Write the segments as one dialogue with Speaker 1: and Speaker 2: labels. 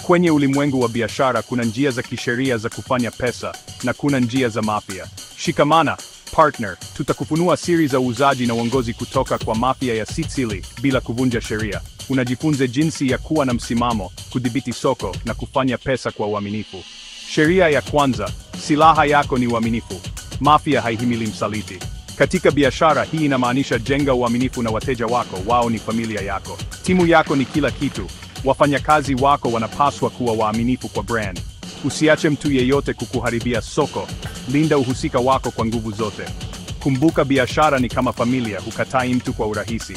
Speaker 1: Kwenye ulimwengu wa biashara kuna njia za kisheria za kufanya pesa na kuna njia za mafia. Shikamana, partner, tutakufunua siri za uuzaji na uongozi kutoka kwa mafia ya Sicily bila kuvunja sheria. Unajifunze jinsi ya kuwa na msimamo, kudhibiti soko na kufanya pesa kwa uaminifu. Sheria ya kwanza, silaha yako ni uaminifu. Mafia haihimili msaliti. Katika biashara hii inamaanisha jenga uaminifu na wateja wako, wao ni familia yako. Timu yako ni kila kitu. Wafanyakazi wako wanapaswa kuwa waaminifu kwa brand. Usiache mtu yeyote kukuharibia soko. Linda uhusika wako kwa nguvu zote. Kumbuka biashara ni kama familia, hukatai mtu kwa urahisi.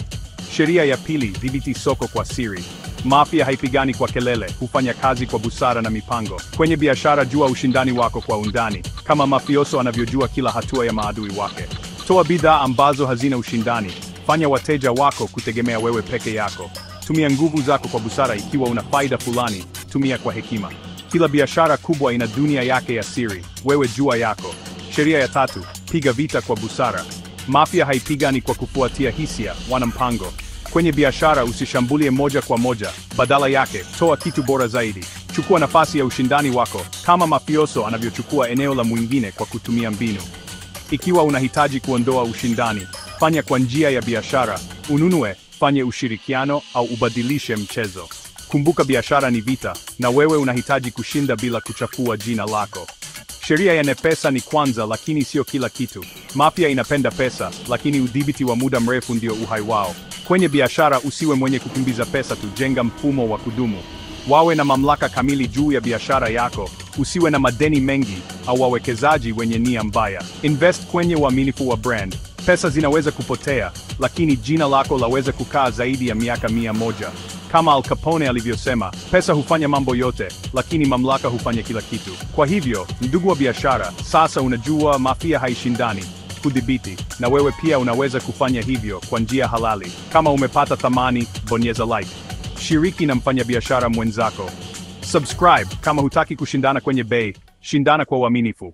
Speaker 1: Sheria ya pili, dhibiti soko kwa siri. Mafia haipigani kwa kelele, hufanya kazi kwa busara na mipango. Kwenye biashara jua ushindani wako kwa undani, kama mafioso anavyojua kila hatua ya maadui wake. Toa bidhaa ambazo hazina ushindani. Fanya wateja wako kutegemea wewe peke yako. Tumia nguvu zako kwa busara. Ikiwa una faida fulani, tumia kwa hekima. Kila biashara kubwa ina dunia yake ya siri, wewe jua yako. Sheria ya tatu, piga vita kwa busara. Mafia haipigani kwa kufuatia hisia, wana mpango. Kwenye biashara usishambulie moja kwa moja, badala yake, toa kitu bora zaidi. Chukua nafasi ya ushindani wako, kama mafioso anavyochukua eneo la mwingine kwa kutumia mbinu. Ikiwa unahitaji kuondoa ushindani, fanya kwa njia ya biashara, ununue, fanye ushirikiano au ubadilishe mchezo. Kumbuka biashara ni vita, na wewe unahitaji kushinda bila kuchafua jina lako. Sheria ya pesa ni kwanza, lakini sio kila kitu. Mafia inapenda pesa, lakini udhibiti wa muda mrefu ndio uhai wao. Kwenye biashara usiwe mwenye kukimbiza pesa tu, jenga mfumo wa kudumu. Wawe na mamlaka kamili juu ya biashara yako, usiwe na madeni mengi au wawekezaji wenye nia mbaya. Invest kwenye uaminifu wa brand. Pesa zinaweza kupotea, lakini jina lako laweza kukaa zaidi ya miaka 100. Kama Al Capone alivyosema, pesa hufanya mambo yote, lakini mamlaka hufanya kila kitu. Kwa hivyo, ndugu wa biashara, sasa unajua mafia haishindani, kudhibiti, na wewe pia unaweza kufanya hivyo kwa njia halali. Kama umepata thamani, bonyeza like. Shiriki na mfanyabiashara mwenzako. Subscribe kama hutaki kushindana kwenye bei, shindana kwa uaminifu.